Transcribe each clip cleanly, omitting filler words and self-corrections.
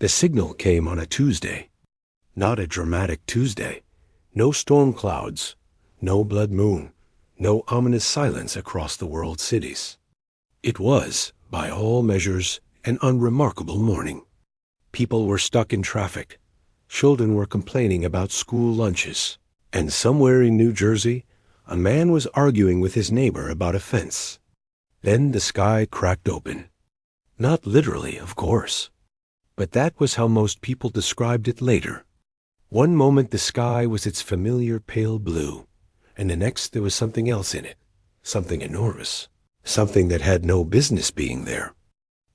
The signal came on a Tuesday. Not a dramatic Tuesday. No storm clouds, no blood moon, no ominous silence across the world's cities. It was, by all measures, an unremarkable morning. People were stuck in traffic. Children were complaining about school lunches. And somewhere in New Jersey, a man was arguing with his neighbor about a fence. Then the sky cracked open. Not literally, of course. But that was how most people described it later. One moment the sky was its familiar pale blue, and the next there was something else in it, something enormous, something that had no business being there.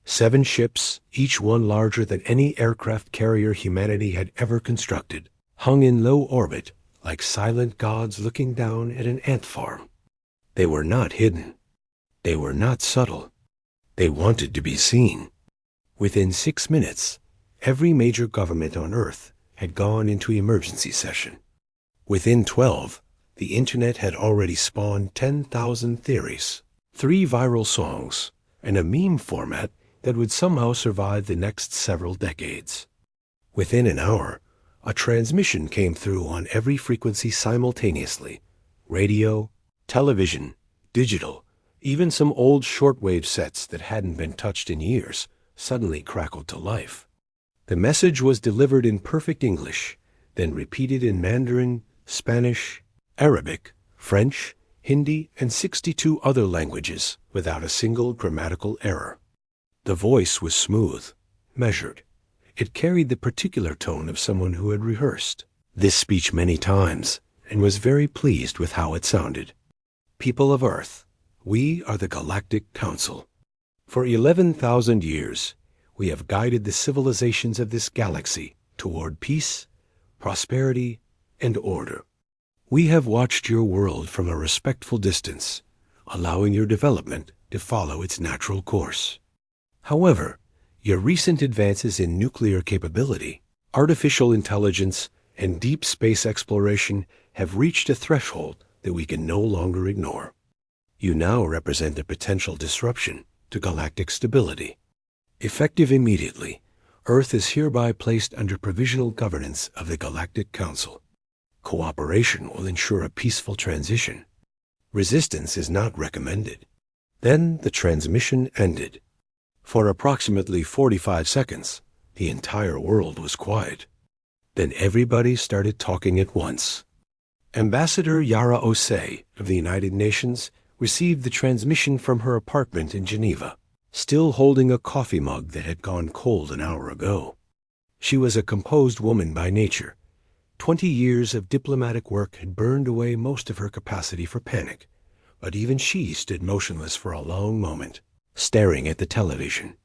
7 ships, each one larger than any aircraft carrier humanity had ever constructed, hung in low orbit like silent gods looking down at an ant farm. They were not hidden. They were not subtle. They wanted to be seen. Within 6 minutes, every major government on Earth had gone into emergency session. Within 12, the internet had already spawned 10,000 theories, 3 viral songs, and a meme format that would somehow survive the next several decades. Within an hour, a transmission came through on every frequency simultaneously: radio, television, digital, even some old shortwave sets that hadn't been touched in years suddenly crackled to life. The message was delivered in perfect English, then repeated in Mandarin, Spanish, Arabic, French, Hindi, and 62 other languages without a single grammatical error. The voice was smooth, measured. It carried the particular tone of someone who had rehearsed this speech many times and was very pleased with how it sounded. People of Earth, we are the Galactic Council. For 11,000 years, we have guided the civilizations of this galaxy toward peace, prosperity, and order. We have watched your world from a respectful distance, allowing your development to follow its natural course. However, your recent advances in nuclear capability, artificial intelligence, and deep space exploration have reached a threshold that we can no longer ignore. You now represent a potential disruption to galactic stability. Effective immediately, Earth is hereby placed under provisional governance of the Galactic Council. Cooperation will ensure a peaceful transition. Resistance is not recommended. Then the transmission ended. For approximately 45 seconds, the entire world was quiet. Then everybody started talking at once. Ambassador Yara Osei of the United Nations received the transmission from her apartment in Geneva, still holding a coffee mug that had gone cold an hour ago. She was a composed woman by nature. 20 years of diplomatic work had burned away most of her capacity for panic, but even she stood motionless for a long moment, staring at the television.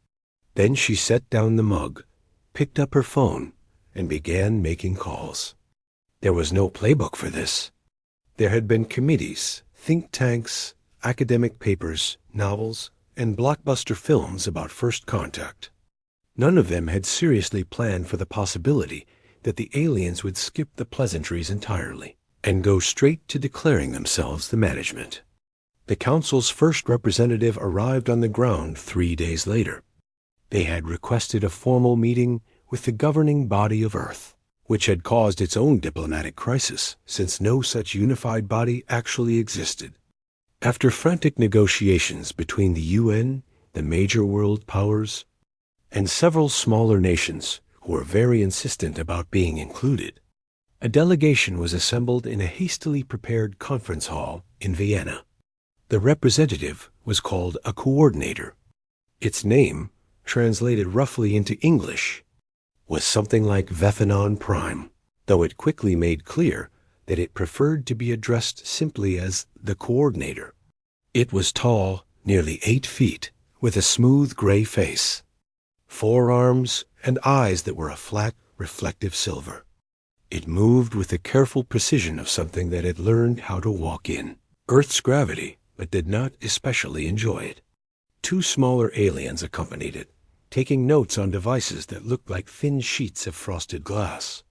Then she set down the mug, picked up her phone, and began making calls. There was no playbook for this. There had been committees, think tanks, academic papers, novels, and blockbuster films about first contact. None of them had seriously planned for the possibility that the aliens would skip the pleasantries entirely and go straight to declaring themselves the management. The Council's first representative arrived on the ground 3 days later. They had requested a formal meeting with the governing body of Earth, which had caused its own diplomatic crisis, since no such unified body actually existed. After frantic negotiations between the UN, the major world powers, and several smaller nations who were very insistent about being included, a delegation was assembled in a hastily prepared conference hall in Vienna. The representative was called a coordinator. Its name, translated roughly into English, was something like Vephanon Prime, though it quickly made clear that it preferred to be addressed simply as the coordinator. It was tall, nearly 8 feet, with a smooth gray face, 4 arms, and eyes that were a flat, reflective silver. It moved with the careful precision of something that had learned how to walk in Earth's gravity, but did not especially enjoy it. 2 smaller aliens accompanied it, taking notes on devices that looked like thin sheets of frosted glass.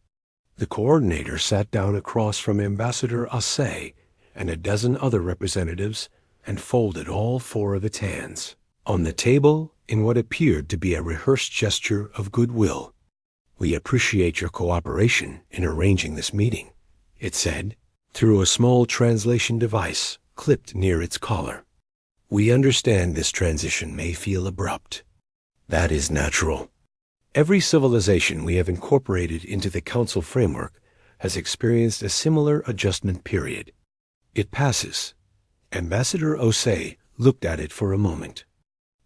The coordinator sat down across from Ambassador Osei and a dozen other representatives and folded all 4 of its hands on the table in what appeared to be a rehearsed gesture of goodwill. "We appreciate your cooperation in arranging this meeting," it said, through a small translation device clipped near its collar. "We understand this transition may feel abrupt. That is natural. Every civilization we have incorporated into the Council framework has experienced a similar adjustment period. It passes." Ambassador Osei looked at it for a moment.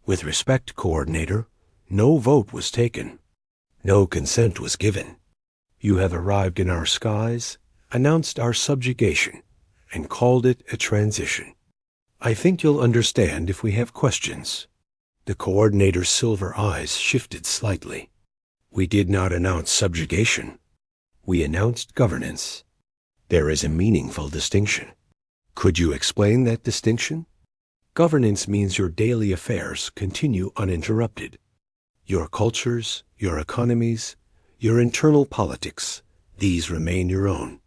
"With respect, Coordinator, no vote was taken. No consent was given. You have arrived in our skies, announced our subjugation, and called it a transition. I think you'll understand if we have questions." The Coordinator's silver eyes shifted slightly. "We did not announce subjugation. We announced governance. There is a meaningful distinction. Could you explain that distinction? Governance means your daily affairs continue uninterrupted. Your cultures, your economies, your internal politics, these remain your own.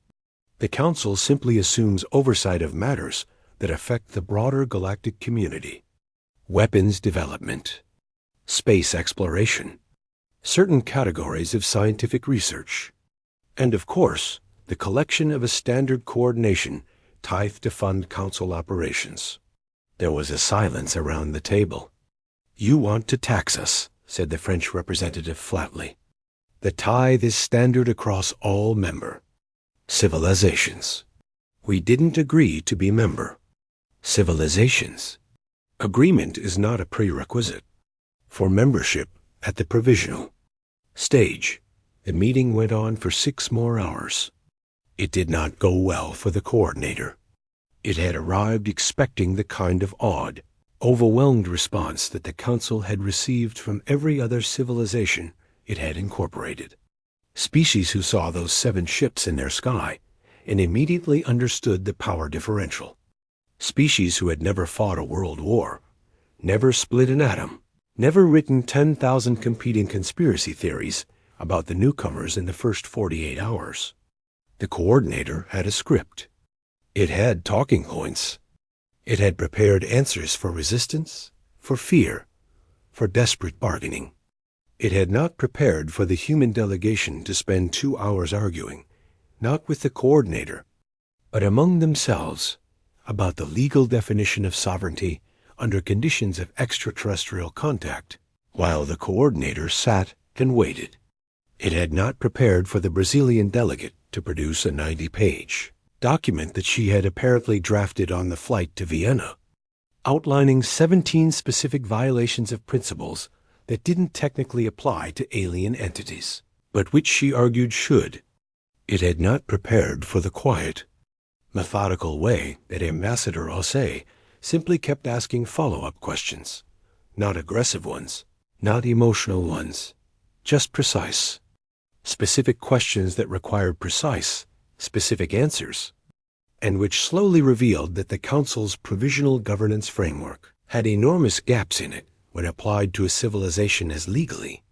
The Council simply assumes oversight of matters that affect the broader galactic community. Weapons development, space exploration, certain categories of scientific research, and of course, the collection of a standard coordination tithe to fund Council operations." There was a silence around the table. "You want to tax us," said the French representative flatly. "The tithe is standard across all member civilizations. We didn't agree to be member civilizations. Agreement is not a prerequisite for membership at the provisional stage." The meeting went on for 6 more hours. It did not go well for the Coordinator. It had arrived expecting the kind of awed, overwhelmed response that the Council had received from every other civilization it had incorporated. Species who saw those 7 ships in their sky and immediately understood the power differential. Species who had never fought a world war, never split an atom, never written 10,000 competing conspiracy theories about the newcomers in the first 48 hours. The Coordinator had a script. It had talking points. It had prepared answers for resistance, for fear, for desperate bargaining. It had not prepared for the human delegation to spend 2 hours arguing, not with the Coordinator, but among themselves, about the legal definition of sovereignty under conditions of extraterrestrial contact, while the Coordinator sat and waited. It had not prepared for the Brazilian delegate to produce a 90-page document that she had apparently drafted on the flight to Vienna, outlining 17 specific violations of principles that didn't technically apply to alien entities, but which she argued should. It had not prepared for the quiet, methodical way that Ambassador Osei simply kept asking follow-up questions, not aggressive ones, not emotional ones, just precise, specific questions that required precise, specific answers, and which slowly revealed that the Council's provisional governance framework had enormous gaps in it when applied to a civilization as legally,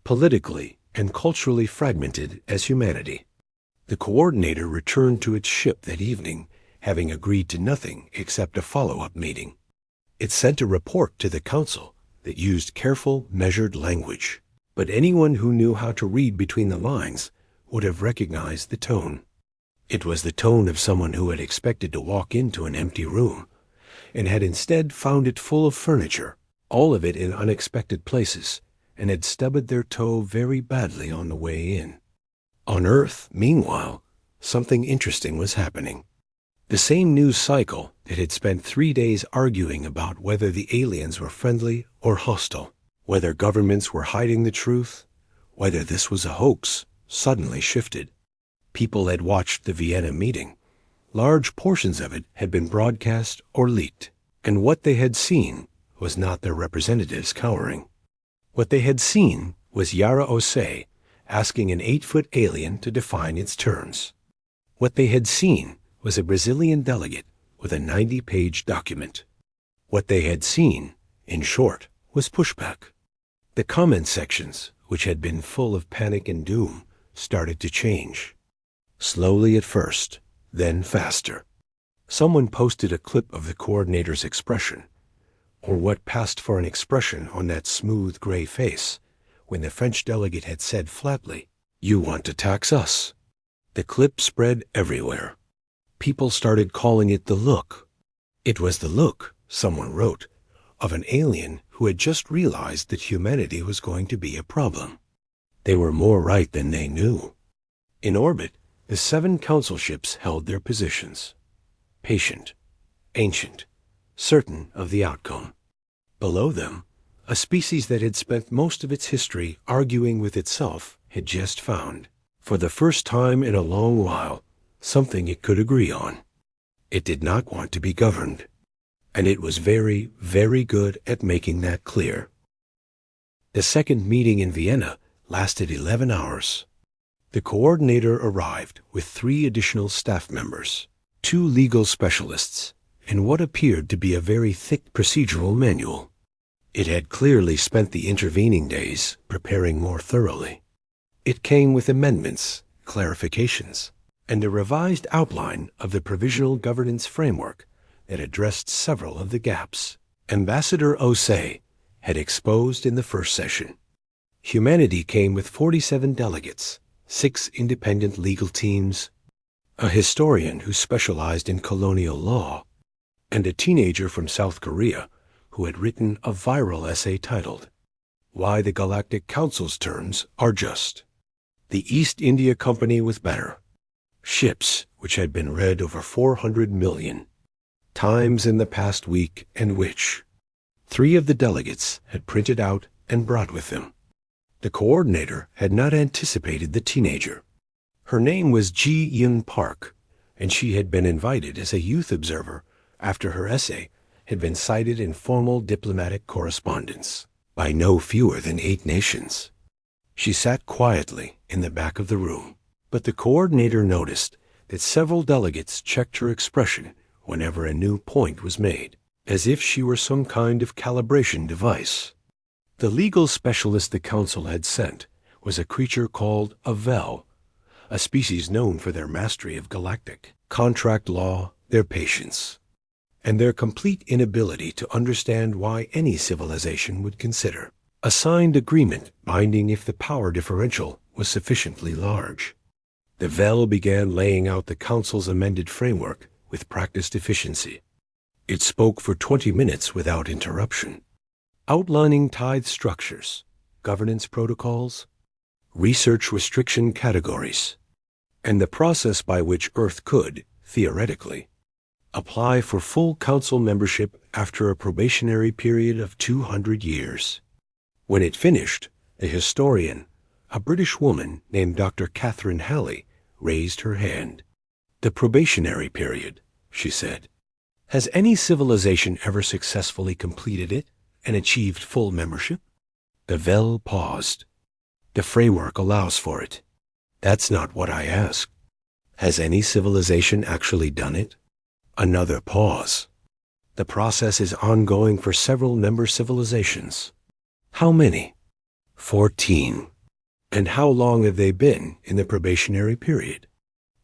politically, and culturally fragmented as humanity. The Coordinator returned to its ship that evening, having agreed to nothing except a follow-up meeting. It sent a report to the Council that used careful, measured language, but anyone who knew how to read between the lines would have recognized the tone. It was the tone of someone who had expected to walk into an empty room and had instead found it full of furniture, all of it in unexpected places, and had stubbed their toe very badly on the way in. On Earth, meanwhile, something interesting was happening. The same news cycle that had spent 3 days arguing about whether the aliens were friendly or hostile, whether governments were hiding the truth, whether this was a hoax, suddenly shifted. People had watched the Vienna meeting. Large portions of it had been broadcast or leaked, and what they had seen was not their representatives cowering. What they had seen was Yara Osei asking an 8-foot alien to define its terms. What they had seen was a Brazilian delegate with a 90-page document. What they had seen, in short, was pushback. The comment sections, which had been full of panic and doom, started to change. Slowly at first, then faster. Someone posted a clip of the Coordinator's expression, or what passed for an expression on that smooth gray face, when the French delegate had said flatly, "You want to tax us." The clip spread everywhere. People started calling it the look. It was the look, someone wrote, of an alien who had just realized that humanity was going to be a problem. They were more right than they knew. In orbit, the 7 council ships held their positions. Patient, ancient, certain of the outcome. Below them, a species that had spent most of its history arguing with itself had just found, for the first time in a long while, something it could agree on. It did not want to be governed, and it was very, very good at making that clear. The second meeting in Vienna lasted 11 hours. The coordinator arrived with 3 additional staff members, 2 legal specialists, and what appeared to be a very thick procedural manual. It had clearly spent the intervening days preparing more thoroughly. It came with amendments, clarifications, and a revised outline of the provisional governance framework that addressed several of the gaps Ambassador Osei had exposed in the first session. Humanity came with 47 delegates, 6 independent legal teams, a historian who specialized in colonial law, and a teenager from South Korea who had written a viral essay titled, "Why the Galactic Council's Terms Are Just." The East India Company was better. Ships which had been read over 400 million times in the past week, and which 3 of the delegates had printed out and brought with them. The coordinator had not anticipated the teenager. Her name was Ji Yun Park, and she had been invited as a youth observer after her essay had been cited in formal diplomatic correspondence by no fewer than 8 nations. She sat quietly in the back of the room, but the coordinator noticed that several delegates checked her expression whenever a new point was made, as if she were some kind of calibration device. The legal specialist the council had sent was a creature called a Vel, a species known for their mastery of galactic contract law, their patience, and their complete inability to understand why any civilization would consider a signed agreement binding if the power differential was sufficiently large. The Vel began laying out the council's amended framework with practiced efficiency. It spoke for 20 minutes without interruption, outlining tithe structures, governance protocols, research restriction categories, and the process by which Earth could, theoretically, apply for full council membership after a probationary period of 200 years. When it finished, a historian, a British woman named Dr. Catherine Halley, raised her hand. "The probationary period," she said. "Has any civilization ever successfully completed it and achieved full membership?" The Vel paused. "The framework allows for it." "That's not what I asked. Has any civilization actually done it?" Another pause. "The process is ongoing for several member civilizations." "How many?" 14. "And how long have they been in the probationary period?"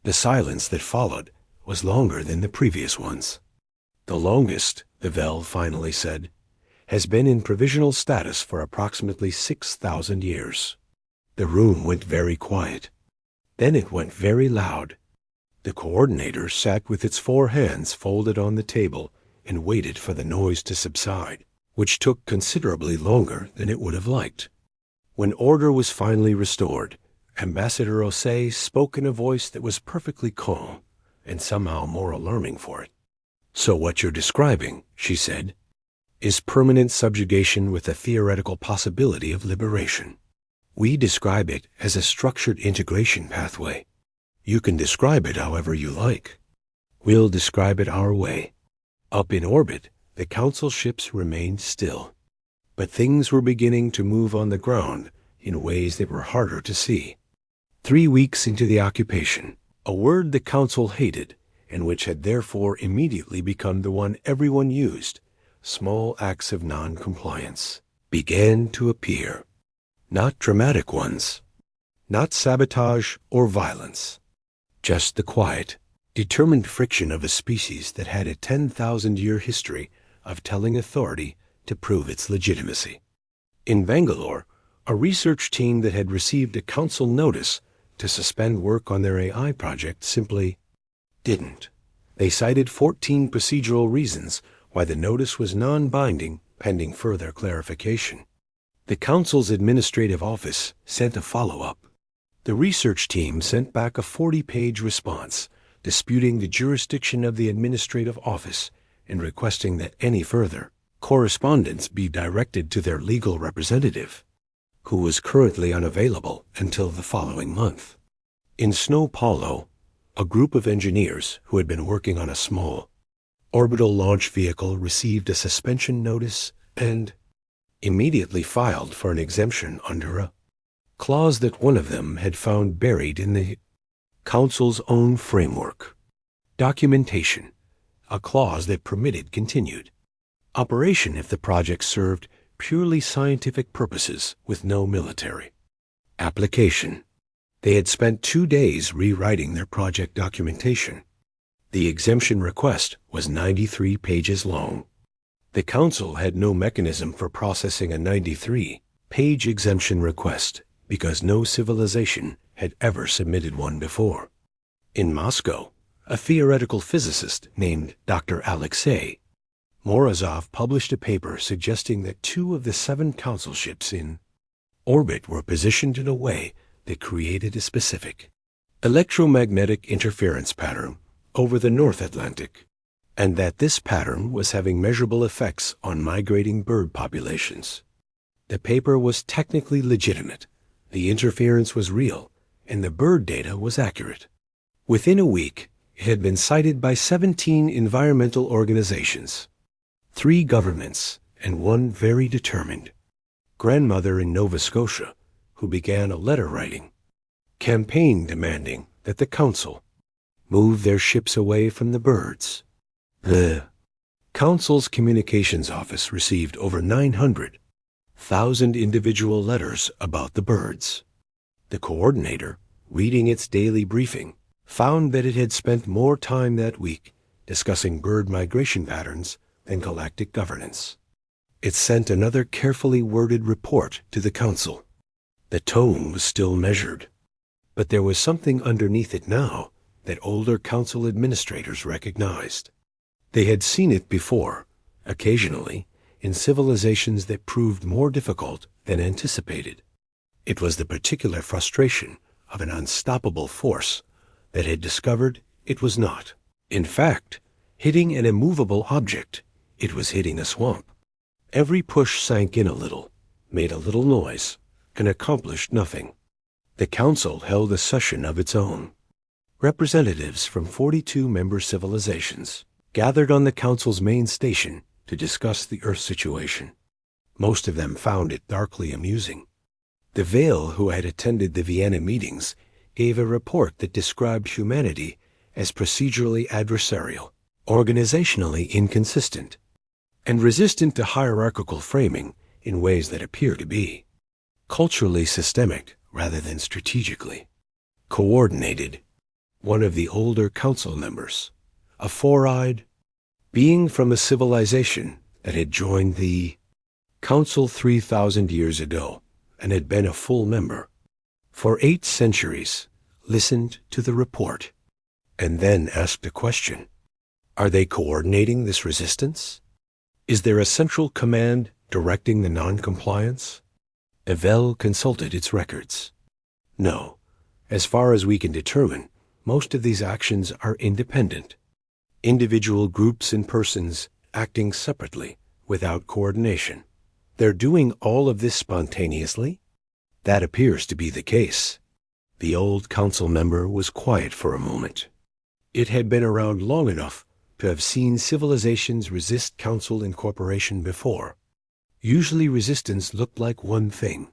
The silence that followed was longer than the previous ones. "The longest," the Vel finally said, "has been in provisional status for approximately 6,000 years." The room went very quiet. Then it went very loud. The coordinator sat with its 4 hands folded on the table and waited for the noise to subside, which took considerably longer than it would have liked. When order was finally restored, Ambassador Osei spoke in a voice that was perfectly calm and somehow more alarming for it. "So what you're describing," she said, "is permanent subjugation with a theoretical possibility of liberation. We describe it as a structured integration pathway. You can describe it however you like. We'll describe it our way." Up in orbit, the council ships remained still, but things were beginning to move on the ground in ways that were harder to see. 3 weeks into the occupation, a word the council hated, and which had therefore immediately become the one everyone used, small acts of non-compliance, began to appear. Not dramatic ones, not sabotage or violence, just the quiet, determined friction of a species that had a 10,000-year history of telling authority to prove its legitimacy. In Bangalore, A research team that had received a council notice to suspend work on their AI project simply didn't. They cited 14 procedural reasons why the notice was non-binding pending further clarification. The council's administrative office sent a follow-up. The research team sent back a 40-page response disputing the jurisdiction of the administrative office and requesting that any further correspondence be directed to their legal representative, who was currently unavailable until the following month. In São Paulo, a group of engineers who had been working on a small orbital launch vehicle received a suspension notice and immediately filed for an exemption under a clause that one of them had found buried in the Council's own framework documentation, a clause that permitted continued operation if the project served purely scientific purposes with no military application. They had spent 2 days rewriting their project documentation. The exemption request was 93 pages long. The Council had no mechanism for processing a 93-page exemption request because no civilization had ever submitted one before. In Moscow, a theoretical physicist named Dr. Alexei Morozov published a paper suggesting that 2 of the 7 Council ships in orbit were positioned in a way that created a specific electromagnetic interference pattern over the North Atlantic, and that this pattern was having measurable effects on migrating bird populations. The paper was technically legitimate, the interference was real, and the bird data was accurate. Within a week, it had been cited by 17 environmental organizations, 3 governments, and 1 very determined grandmother in Nova Scotia who began a letter-writing campaign demanding that the Council move their ships away from the birds. The Council's communications office received over 900,000 individual letters about the birds. The coordinator, reading its daily briefing, found that it had spent more time that week discussing bird migration patterns than galactic governance. It sent another carefully worded report to the Council. The tone was still measured, but there was something underneath it now that older Council administrators recognized. They had seen it before, occasionally, in civilizations that proved more difficult than anticipated. It was the particular frustration of an unstoppable force that had discovered it was not, in fact, hitting an immovable object. It was hitting a swamp. Every push sank in a little, made a little noise, and accomplished nothing. The Council held a session of its own. Representatives from 42 member civilizations gathered on the Council's main station to discuss the Earth situation. Most of them found it darkly amusing. De Vale, who had attended the Vienna meetings, gave a report that described humanity as procedurally adversarial, organizationally inconsistent, and resistant to hierarchical framing in ways that appear to be culturally systemic rather than strategically coordinated. One of the older Council members, a four-eyed being from a civilization that had joined the Council 3,000 years ago and had been a full member for 8 centuries, listened to the report and then asked a question. Are they coordinating this resistance? Is there a central command directing the non-compliance? Evel consulted its records. No. As far as we can determine, most of these actions are independent. Individual groups and persons acting separately without coordination. They're doing all of this spontaneously? That appears to be the case. The old Council member was quiet for a moment. It had been around long enough to have seen civilizations resist Council incorporation before. Usually resistance looked like one thing: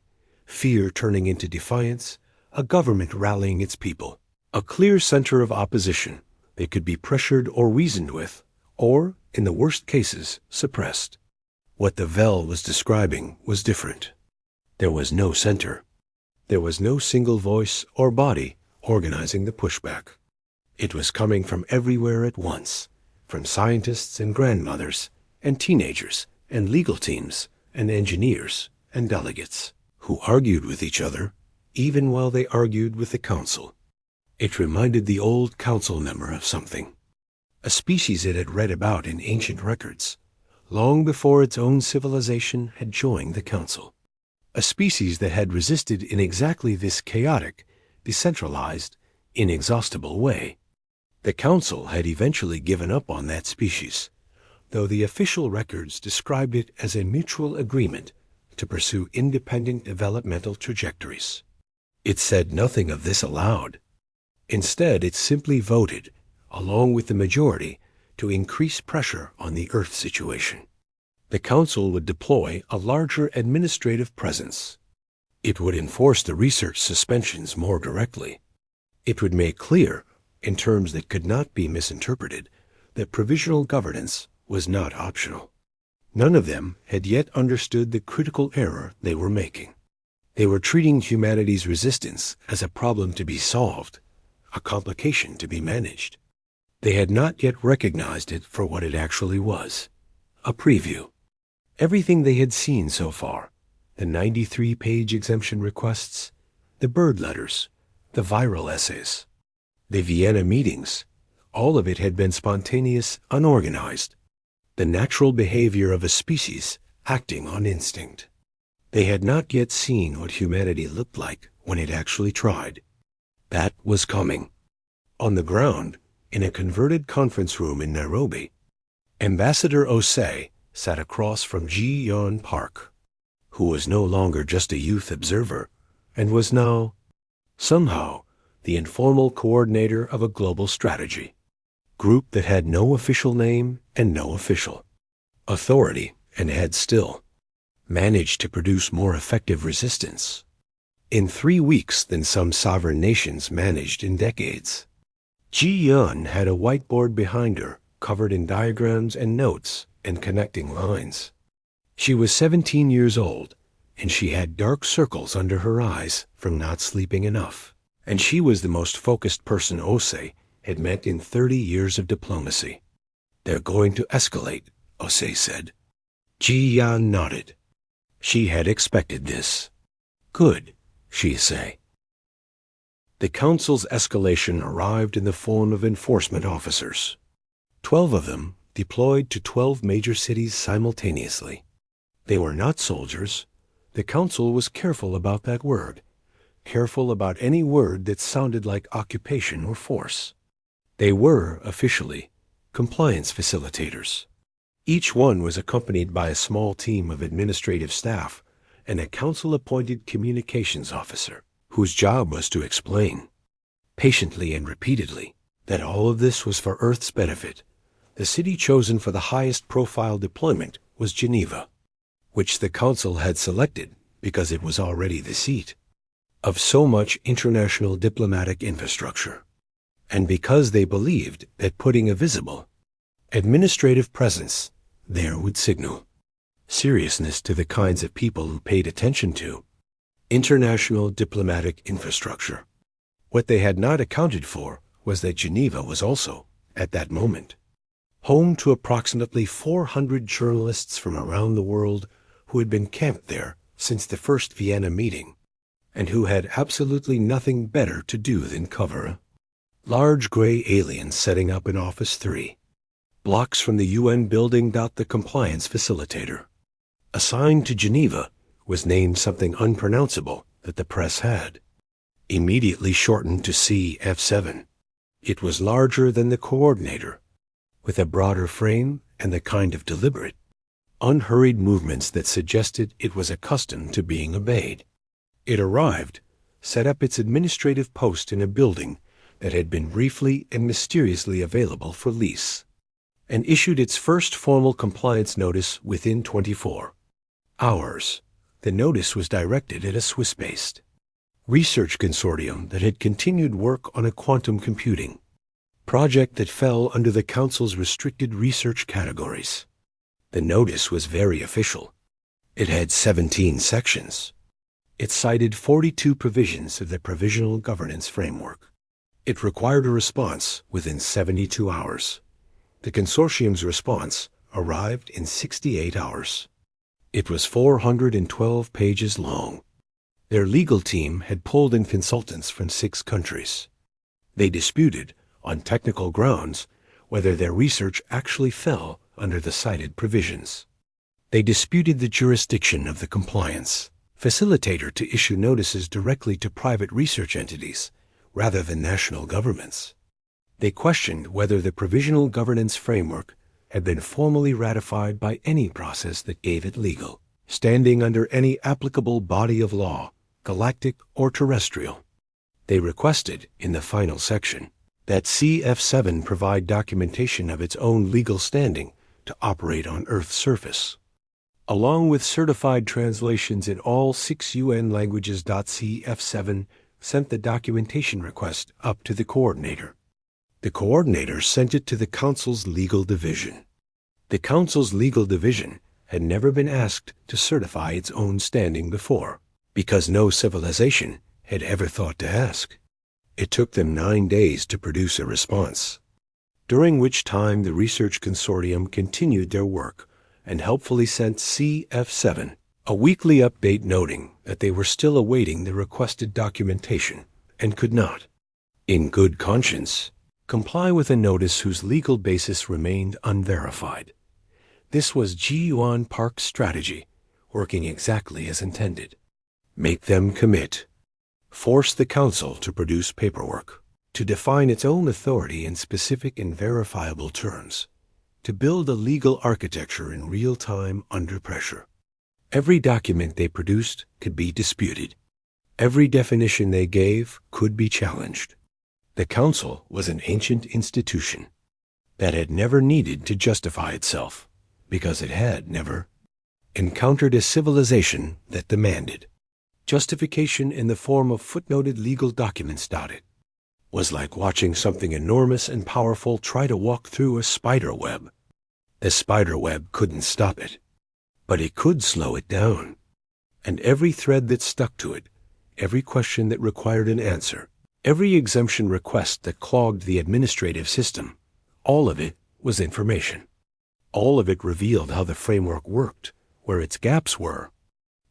fear turning into defiance, a government rallying its people, a clear center of opposition that could be pressured or reasoned with, or, in the worst cases, suppressed. What the Vel was describing was different. There was no center. There was no single voice or body organizing the pushback. It was coming from everywhere at once, from scientists and grandmothers and teenagers and legal teams and engineers and delegates. who argued with each other, even while they argued with the council. It reminded the old council member of something, a species it had read about in ancient records, long before its own civilization had joined the council. A species that had resisted in exactly this chaotic, decentralized, inexhaustible way. The council had eventually given up on that species, though the official records described it as a mutual agreement to pursue independent developmental trajectories. It said nothing of this aloud. Instead, it simply voted, along with the majority, to increase pressure on the Earth situation. The council would deploy a larger administrative presence. It would enforce the research suspensions more directly. It would make clear, in terms that could not be misinterpreted, that provisional governance was not optional. None of them had yet understood the critical error they were making. They were treating humanity's resistance as a problem to be solved, a complication to be managed. They had not yet recognized it for what it actually was, a preview. Everything they had seen so far, the 93-page exemption requests, the bird letters, the viral essays, the Vienna meetings, all of it had been spontaneous, unorganized, the natural behavior of a species acting on instinct. They had not yet seen what humanity looked like when it actually tried. That was coming. On the ground, in a converted conference room in Nairobi, Ambassador Osei sat across from Ji Yon Park, who was no longer just a youth observer, and was now, somehow, the informal coordinator of a global strategy, group that had no official name and no official authority, and had still managed to produce more effective resistance in 3 weeks than some sovereign nations managed in decades. Ji Yun had a whiteboard behind her, covered in diagrams and notes and connecting lines. She was 17 years old, and she had dark circles under her eyes from not sleeping enough. And she was the most focused person Osei had met in 30 years of diplomacy. "They're going to escalate," Osei said. Ji Yan nodded. She had expected this. "Good," she said. The council's escalation arrived in the form of enforcement officers. 12 of them deployed to 12 major cities simultaneously. They were not soldiers. The council was careful about that word, careful about any word that sounded like occupation or force. They were, officially, compliance facilitators. Each one was accompanied by a small team of administrative staff and a council-appointed communications officer, whose job was to explain, patiently and repeatedly, that all of this was for Earth's benefit. The city chosen for the highest profile deployment was Geneva, which the council had selected because it was already the seat of so much international diplomatic infrastructure, and because they believed that putting a visible, administrative presence there would signal seriousness to the kinds of people who paid attention to international diplomatic infrastructure. What they had not accounted for was that Geneva was also, at that moment, home to approximately 400 journalists from around the world who had been camped there since the first Vienna meeting, and who had absolutely nothing better to do than cover large gray aliens setting up in Office 3. Blocks from the UN building. The compliance facilitator, assigned to Geneva, was named something unpronounceable that the press had immediately shortened to CF7. It was larger than the coordinator, with a broader frame and the kind of deliberate, unhurried movements that suggested it was accustomed to being obeyed. It arrived, set up its administrative post in a building that had been briefly and mysteriously available for lease, and issued its first formal compliance notice within 24 hours. The notice was directed at a Swiss-based research consortium that had continued work on a quantum computing project that fell under the Council's restricted research categories. The notice was very official. It had 17 sections. It cited 42 provisions of the Provisional Governance Framework. It required a response within 72 hours. The consortium's response arrived in 68 hours. It was 412 pages long. Their legal team had pulled in consultants from 6 countries. They disputed, on technical grounds, whether their research actually fell under the cited provisions. They disputed the jurisdiction of the compliance facilitator to issue notices directly to private research entities rather than national governments. They questioned whether the provisional governance framework had been formally ratified by any process that gave it legal standing under any applicable body of law, galactic or terrestrial. They requested, in the final section, that CF7 provide documentation of its own legal standing to operate on Earth's surface, along with certified translations in all 6 UN languages. CF7 sent the documentation request up to the coordinator. The coordinator sent it to the Council's legal division. The Council's legal division had never been asked to certify its own standing before, because no civilization had ever thought to ask. It took them 9 days to produce a response, during which time the research consortium continued their work and helpfully sent CF7 a weekly update noting that they were still awaiting the requested documentation and could not, in good conscience, comply with a notice whose legal basis remained unverified. This was Ji-Yuan Park's strategy, working exactly as intended. Make them commit. Force the Council to produce paperwork, to define its own authority in specific and verifiable terms, to build a legal architecture in real time under pressure. Every document they produced could be disputed. Every definition they gave could be challenged. The Council was an ancient institution that had never needed to justify itself, because it had never encountered a civilization that demanded justification in the form of footnoted legal documents. It was like watching something enormous and powerful try to walk through a spider web. The spider web couldn't stop it, but it could slow it down. And every thread that stuck to it, every question that required an answer, every exemption request that clogged the administrative system, all of it was information. All of it revealed how the framework worked, where its gaps were,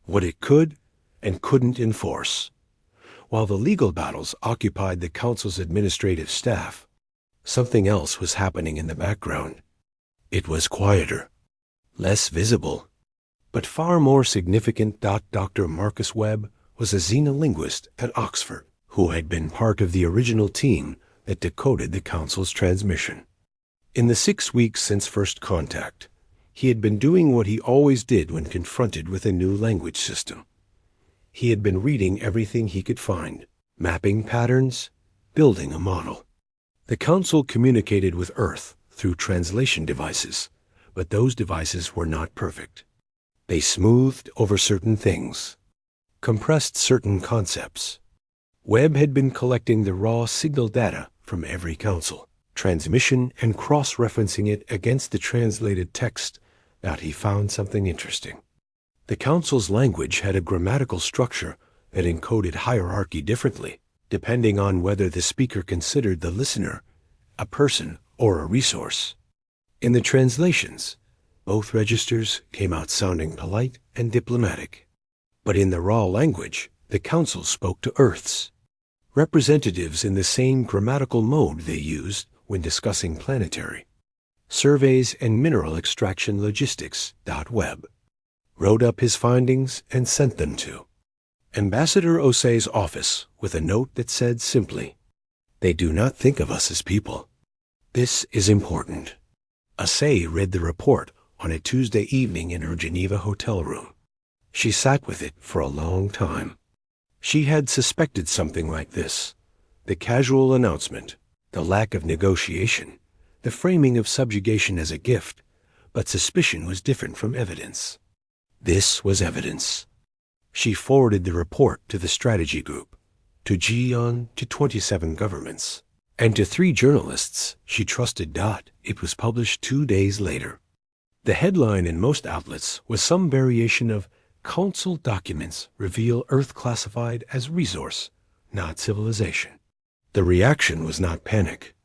what it could and couldn't enforce. While the legal battles occupied the Council's administrative staff, something else was happening in the background. It was quieter, less visible, but far more significant. Dr. Marcus Webb was a xenolinguist at Oxford who had been part of the original team that decoded the Council's transmission. In the 6 weeks since first contact, he had been doing what he always did when confronted with a new language system. He had been reading everything he could find, mapping patterns, building a model. The Council communicated with Earth through translation devices, but those devices were not perfect. They smoothed over certain things, compressed certain concepts. Webb had been collecting the raw signal data from every council transmission and cross-referencing it against the translated text. He found something interesting. The Council's language had a grammatical structure that encoded hierarchy differently, depending on whether the speaker considered the listener a person or a resource. In the translations, both registers came out sounding polite and diplomatic. But in the raw language, the Council spoke to Earth's representatives in the same grammatical mode they used when discussing planetary surveys and mineral extraction logistics. Webb wrote up his findings and sent them to Ambassador Osei's office with a note that said simply, "They do not think of us as people. This is important." Osei read the report on a Tuesday evening in her Geneva hotel room. She sat with it for a long time. She had suspected something like this: the casual announcement, the lack of negotiation, the framing of subjugation as a gift, but suspicion was different from evidence. This was evidence. She forwarded the report to the strategy group, to Ji-Yuan, to 27 governments, and to 3 journalists she trusted. It was published 2 days later. The headline in most outlets was some variation of "Council documents reveal Earth classified as resource, not civilization." The reaction was not panic.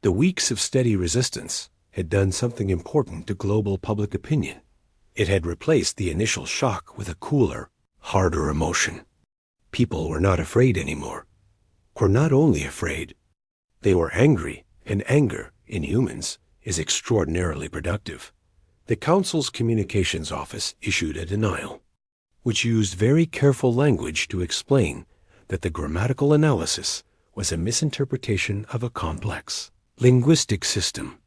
The weeks of steady resistance had done something important to global public opinion. It had replaced the initial shock with a cooler, harder emotion. People were not afraid anymore. Were not only afraid, they were angry, and anger, in humans, is extraordinarily productive. The Council's communications office issued a denial, which used very careful language to explain that the grammatical analysis was a misinterpretation of a complex linguistic system.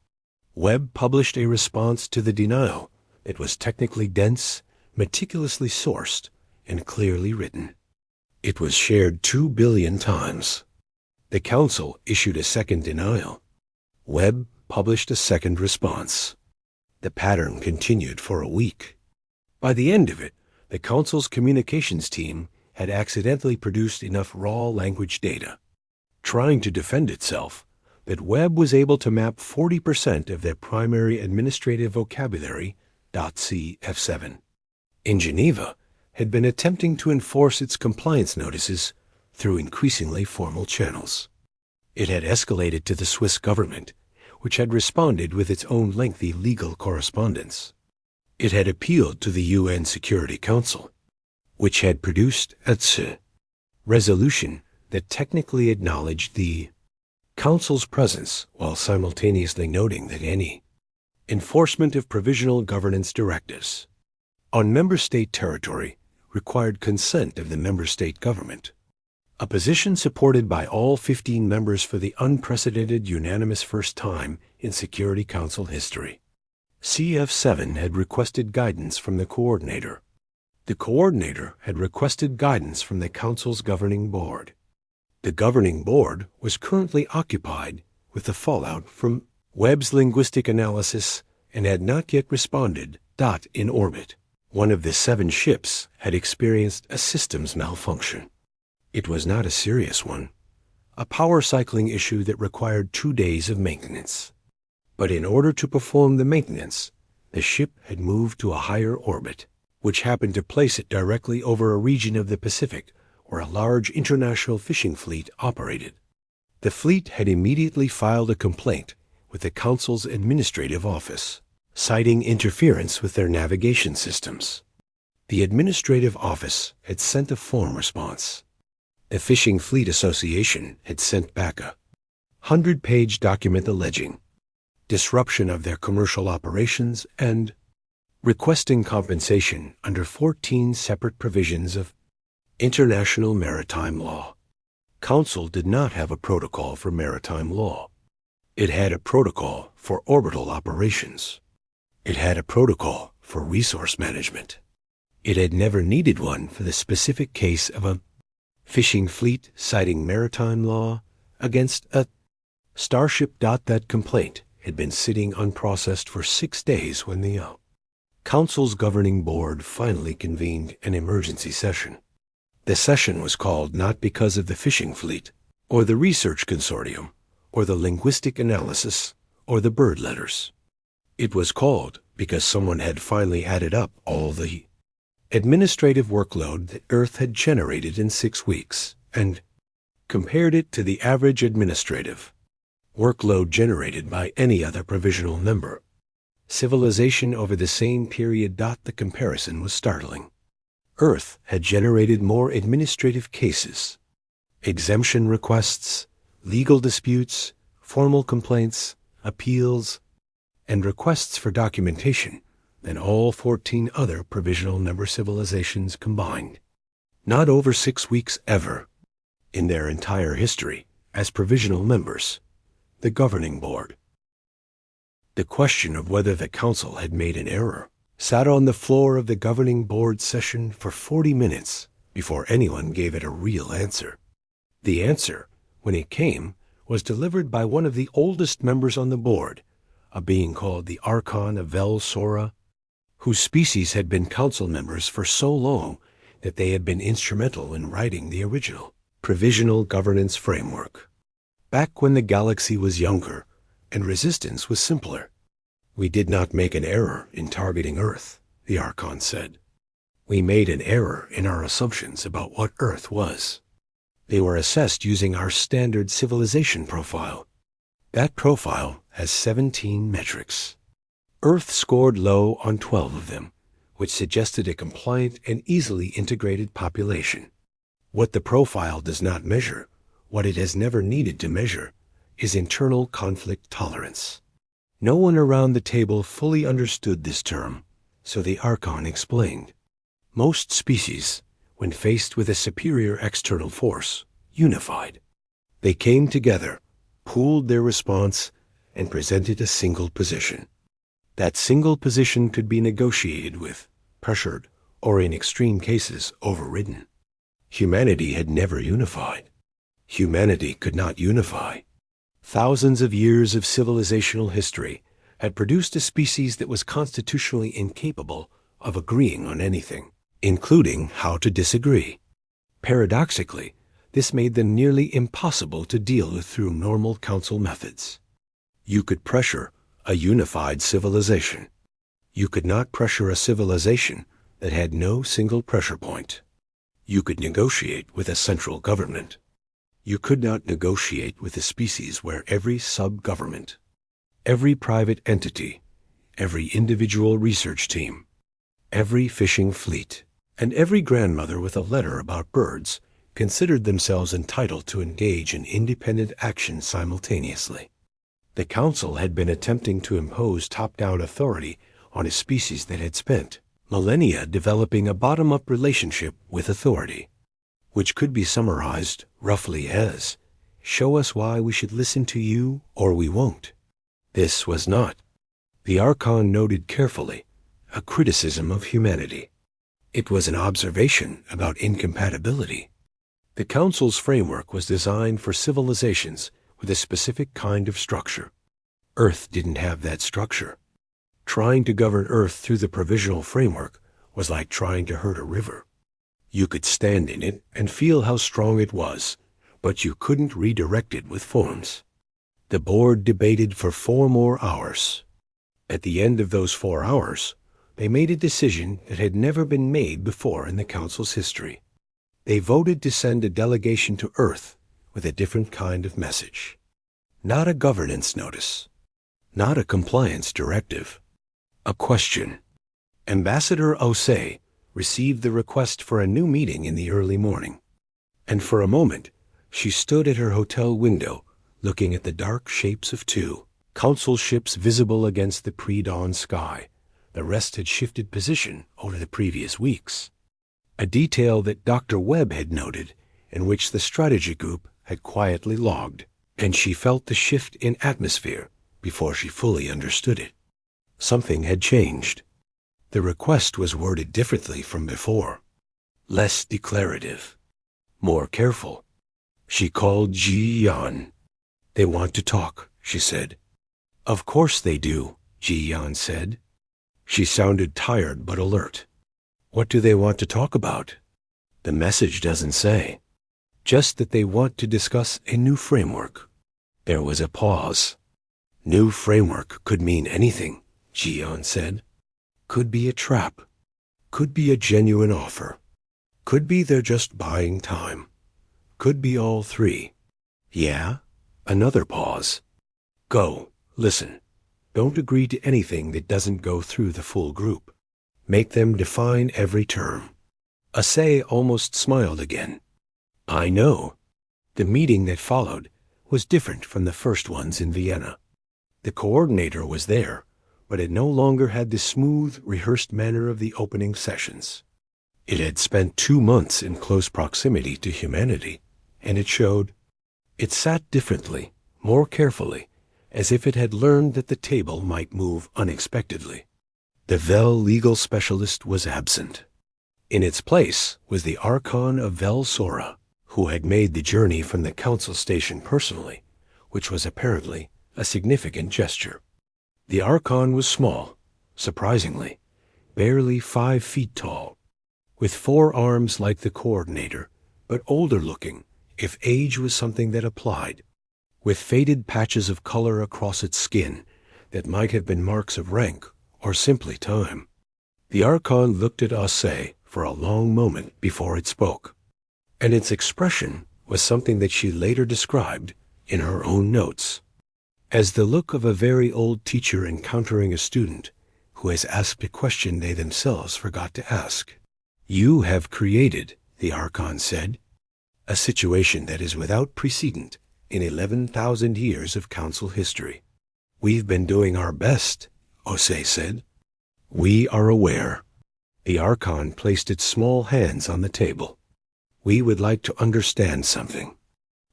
Webb published a response to the denial. It was technically dense, meticulously sourced, and clearly written. It was shared 2 billion times. The Council issued a second denial. Webb published a second response. The pattern continued for a week. By the end of it, the Council's communications team had accidentally produced enough raw language data, trying to defend itself, that Webb was able to map 40% of their primary administrative vocabulary, .cf7. In Geneva, had been attempting to enforce its compliance notices through increasingly formal channels. It had escalated to the Swiss government, which had responded with its own lengthy legal correspondence. It had appealed to the UN Security Council, which had produced a resolution that technically acknowledged the Council's presence while simultaneously noting that any enforcement of provisional governance directives on member state territory required consent of the member state government, a position supported by all 15 members for the unprecedented unanimous first time in Security Council history. CF7 had requested guidance from the coordinator. The coordinator had requested guidance from the Council's governing board. The governing board was currently occupied with the fallout from Webb's linguistic analysis and had not yet responded. In orbit, one of the 7 ships had experienced a systems malfunction. It was not a serious one, a power cycling issue that required 2 days of maintenance. But in order to perform the maintenance, the ship had moved to a higher orbit, which happened to place it directly over a region of the Pacific where a large international fishing fleet operated. The fleet had immediately filed a complaint with the Council's administrative office, citing interference with their navigation systems. The administrative office had sent a form response. The Fishing Fleet Association had sent back a 100-page document alleging disruption of their commercial operations and requesting compensation under 14 separate provisions of international maritime law. Council did not have a protocol for maritime law. It had a protocol for orbital operations. It had a protocol for resource management. It had never needed one for the specific case of a fishing fleet citing maritime law against a starship. That complaint had been sitting unprocessed for 6 days when the Council's governing board finally convened an emergency session. The session was called not because of the fishing fleet, or the research consortium, or the linguistic analysis, or the bird letters. It was called because someone had finally added up all the administrative workload that Earth had generated in 6 weeks and compared it to the average administrative workload generated by any other provisional member civilization over the same period. The comparison was startling. Earth had generated more administrative cases, exemption requests, legal disputes, formal complaints, appeals, and requests for documentation than all 14 other provisional member civilizations combined. Not over 6 weeks ever, in their entire history as provisional members, the governing board. The question of whether the Council had made an error sat on the floor of the governing board session for 40 minutes before anyone gave it a real answer. The answer, when it came, was delivered by one of the oldest members on the board, a being called the Archon of Vel Sora, whose species had been council members for so long that they had been instrumental in writing the original provisional governance framework. Back when the galaxy was younger and resistance was simpler, we did not make an error in targeting Earth, the Archon said. We made an error in our assumptions about what Earth was. They were assessed using our standard civilization profile. That profile has 17 metrics. Earth scored low on 12 of them, which suggested a compliant and easily integrated population. What the profile does not measure, what it has never needed to measure, is internal conflict tolerance. No one around the table fully understood this term, so the Archon explained. Most species, when faced with a superior external force, unified. They came together, pooled their response, and presented a single position. That single position could be negotiated with, pressured, or in extreme cases, overridden. Humanity had never unified. Humanity could not unify. Thousands of years of civilizational history had produced a species that was constitutionally incapable of agreeing on anything, including how to disagree. Paradoxically, this made them nearly impossible to deal with through normal council methods. You could pressure a unified civilization. You could not pressure a civilization that had no single pressure point. You could negotiate with a central government. You could not negotiate with a species where every sub-government, every private entity, every individual research team, every fishing fleet, and every grandmother with a letter about birds considered themselves entitled to engage in independent action simultaneously. The Council had been attempting to impose top-down authority on a species that had spent millennia developing a bottom-up relationship with authority, which could be summarized roughly as, show us why we should listen to you or we won't. This was not, the Archon noted carefully, a criticism of humanity. It was an observation about incompatibility. The Council's framework was designed for civilizations with a specific kind of structure. Earth didn't have that structure. Trying to govern Earth through the provisional framework was like trying to herd a river. You could stand in it and feel how strong it was, but you couldn't redirect it with forms. The board debated for 4 more hours. At the end of those 4 hours, they made a decision that had never been made before in the Council's history. They voted to send a delegation to Earth with a different kind of message. Not a governance notice. Not a compliance directive. A question. Ambassador Osei received the request for a new meeting in the early morning, and for a moment she stood at her hotel window looking at the dark shapes of 2 Council ships visible against the pre-dawn sky. The rest had shifted position over the previous weeks. A detail that Dr. Webb had noted, in which the strategy group had quietly logged, and she felt the shift in atmosphere before she fully understood it. Something had changed. The request was worded differently from before. Less declarative. More careful. She called Ji Yan. They want to talk, she said. Of course they do, Ji Yan said. She sounded tired but alert. What do they want to talk about? The message doesn't say. Just that they want to discuss a new framework. There was a pause. New framework could mean anything, Ji Yan said. Could be a trap. Could be a genuine offer. Could be they're just buying time. Could be all 3. Yeah? Another pause. Go, listen. Don't agree to anything that doesn't go through the full group. Make them define every term. Osei almost smiled again. I know. The meeting that followed was different from the first ones in Vienna. The coordinator was there, but it no longer had the smooth, rehearsed manner of the opening sessions. It had spent 2 months in close proximity to humanity, and it showed. It sat differently, more carefully, as if it had learned that the table might move unexpectedly. The Vel legal specialist was absent. In its place was the Archon of Vel Sora, who had made the journey from the council station personally, which was apparently a significant gesture. The Archon was small, surprisingly, barely 5 feet tall, with 4 arms like the coordinator, but older-looking, if age was something that applied, with faded patches of color across its skin that might have been marks of rank or simply time. The Archon looked at Osei for a long moment before it spoke, and its expression was something that she later described in her own notes as the look of a very old teacher encountering a student who has asked a question they themselves forgot to ask. You have created, the Archon said, A situation that is without precedent in 11,000 years of Council history. We've been doing our best, Osei said. We are aware. The Archon placed its small hands on the table. We would like to understand something.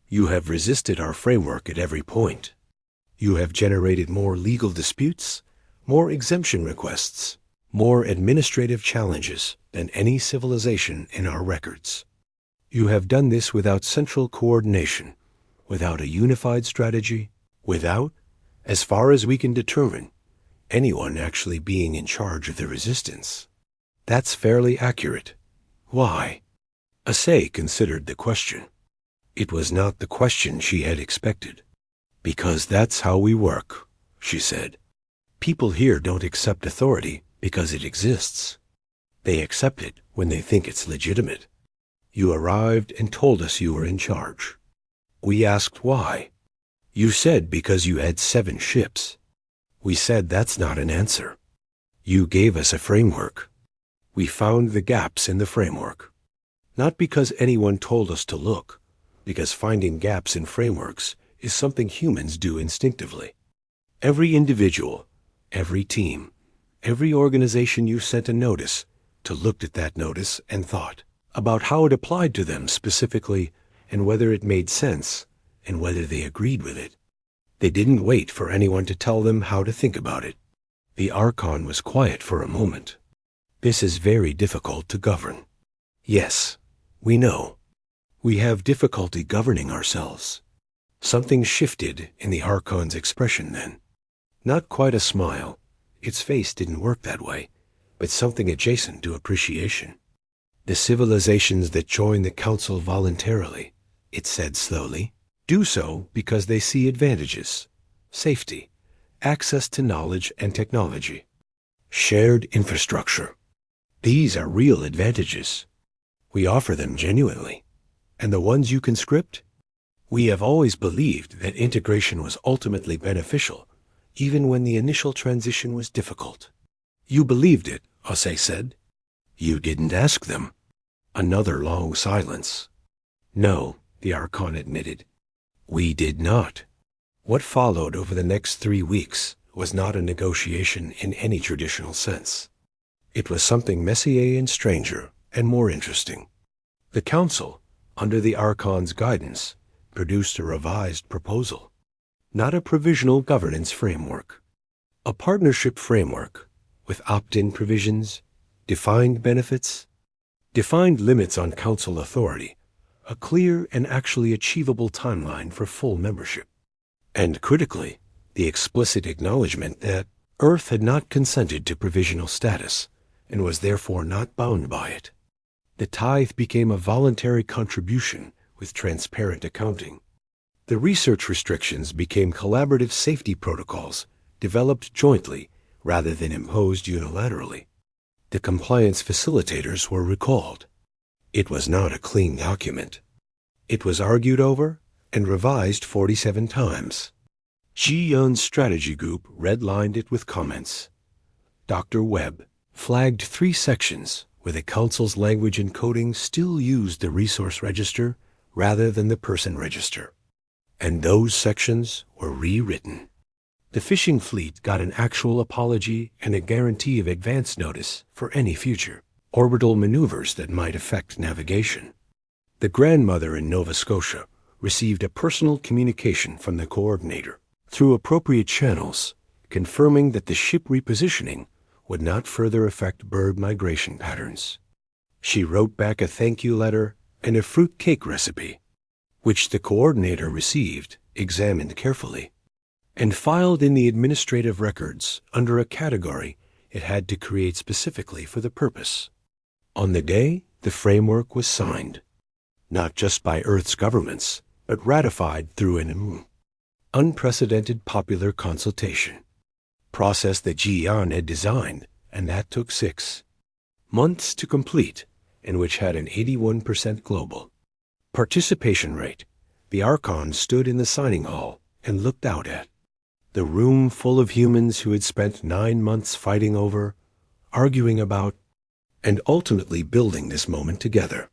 You have resisted our framework at every point. You have generated more legal disputes, more exemption requests, more administrative challenges than any civilization in our records. You have done this without central coordination, without a unified strategy, without, as far as we can determine, anyone actually being in charge of the resistance. That's fairly accurate. Why? Osei considered the question. It was not the question she had expected. Because that's how we work, she said. People here don't accept authority because it exists. They accept it when they think it's legitimate. You arrived and told us you were in charge. We asked why. You said because you had 7 ships. We said that's not an answer. You gave us a framework. We found the gaps in the framework. Not because anyone told us to look, because finding gaps in frameworks is something humans do instinctively. Every individual, every team, every organization you sent a notice to looked at that notice and thought about how it applied to them specifically and whether it made sense and whether they agreed with it. They didn't wait for anyone to tell them how to think about it. The Archon was quiet for a moment. This is very difficult to govern. Yes, we know. We have difficulty governing ourselves. Something shifted in the Archon's expression then. Not quite a smile. Its face didn't work that way, but something adjacent to appreciation. The civilizations that join the Council voluntarily, it said slowly, do so because they see advantages, safety, access to knowledge and technology, shared infrastructure. These are real advantages. We offer them genuinely. And the ones you conscript? We have always believed that integration was ultimately beneficial, even when the initial transition was difficult. You believed it, Osei said. You didn't ask them. Another long silence. No, the Archon admitted. We did not. What followed over the next 3 weeks was not a negotiation in any traditional sense. It was something messier and stranger and more interesting. The Council, under the Archon's guidance, produced a revised proposal. Not a provisional governance framework. A partnership framework with opt-in provisions, defined benefits, defined limits on Council authority, a clear and actually achievable timeline for full membership. And critically, the explicit acknowledgement that Earth had not consented to provisional status and was therefore not bound by it. The tithe became a voluntary contribution with transparent accounting. The research restrictions became collaborative safety protocols developed jointly rather than imposed unilaterally. The compliance facilitators were recalled. It was not a clean document. It was argued over and revised 47 times. Ji Yun's strategy group redlined it with comments. Dr. Webb flagged 3 sections where the Council's language encoding still used the resource register rather than the person register. And those sections were rewritten. The fishing fleet got an actual apology and a guarantee of advance notice for any future orbital maneuvers that might affect navigation. The grandmother in Nova Scotia received a personal communication from the coordinator through appropriate channels, confirming that the ship repositioning would not further affect bird migration patterns. She wrote back a thank you letter and a fruit cake recipe, which the coordinator received, examined carefully, and filed in the administrative records under a category it had to create specifically for the purpose. On the day, the framework was signed, not just by Earth's governments, but ratified through an unprecedented popular consultation, process that Ji Yan had designed, and that took 6 months to complete, and which had an 81% global participation rate. The Archon stood in the signing hall and looked out at the room full of humans who had spent 9 months fighting over, arguing about, and ultimately building this moment together.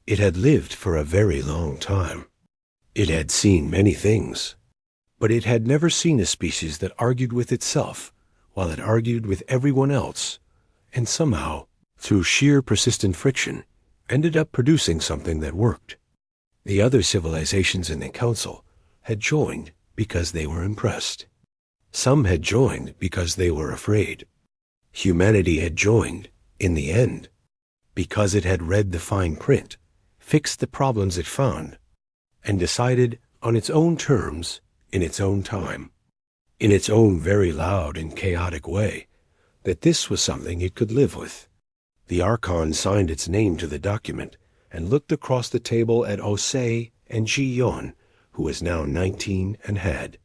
It had lived for a very long time. It had seen many things, but it had never seen a species that argued with itself while it argued with everyone else, and somehow, through sheer persistent friction, ended up producing something that worked. The other civilizations in the council had joined because they were impressed. Some had joined because they were afraid. Humanity had joined, in the end, because it had read the fine print, fixed the problems it found, and decided on its own terms, in its own time, in its own very loud and chaotic way, that this was something it could live with. The Archon signed its name to the document and looked across the table at Osei and Ji-Yon, who was now 19 and had